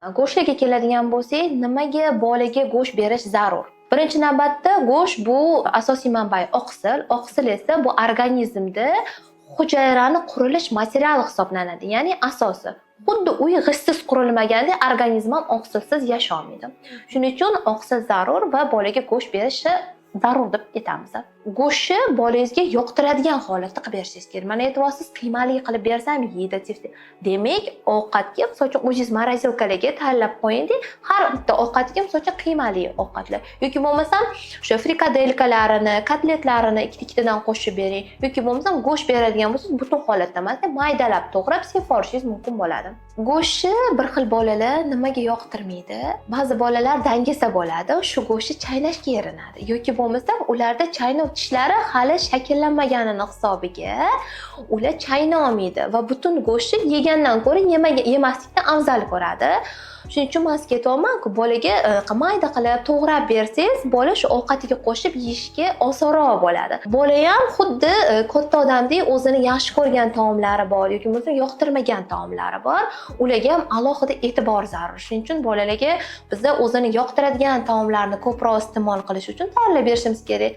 Go'shtga keladigan bo'lsak, nimaga bolaga go'sht berish zarur? Birinchi navbatda go'sht bu asosiy manbai oqsil. Oqsil esa bu organizmda hujayrani qurilish materiali hisoblanadi, ya'ni asosi. Xuddi uy g'ishsiz qurilmaganda organizm ham oqsilsiz yashay olmaydi. Shuning uchun oqsil zarur va bolaga go'sht berishi zarur deb aytamiz. Go'shtni bolangizga yoqtiradigan holatda qilib berishingiz kerak. Mana e'tiborsiz qiymali qilib bersam yeydi deb. Demak, ovqatga, masalan, o'zingiz morozilkalarga tanlab qo'ying-da, har bitta ovqatga, masalan, qiymali ovqatlar yoki bo'lmasam o'sha frikadelkalarini, kotletlarini ikkita-ikkitadan qo'shib bering yoki bo'lmasam go'sht beradigan bo'lsangiz, butun holatda emas, maydalab to'g'rab seporishingiz mumkin bo'ladi. Go'shtni bir xil bolalar nimaga yoqtirmaydi? Ba'zi bolalar dangasa bo'ladi, shu go'shtni chaynashga erinadi yoki bo'lmasam ularda chaynov tishlari hali shakllanmaganini hisobiga ular chaynay olmaydi va butun go'shtni yegandan ko'ra yemaslikni afzal ko'radi. Shuning uchun men sizga aytayapman-ku, bolaga mayda qilib to'g'rab bersangiz, bola shu ovqatiga qo'shib yeyishga osonroq bo'ladi. Bola ham xuddi katta odamdek o'zini yaxshi ko'rgan taomlari bor yoki bo'lmasa yoqtirmagan taomlari bor. Ularga ham alohida e'tibor zarur. Shuning uchun bolalarga bizda o'zini yoqtiradigan taomlarni ko'proq iste'mol qilish uchun tayyorlab berishimiz kerak.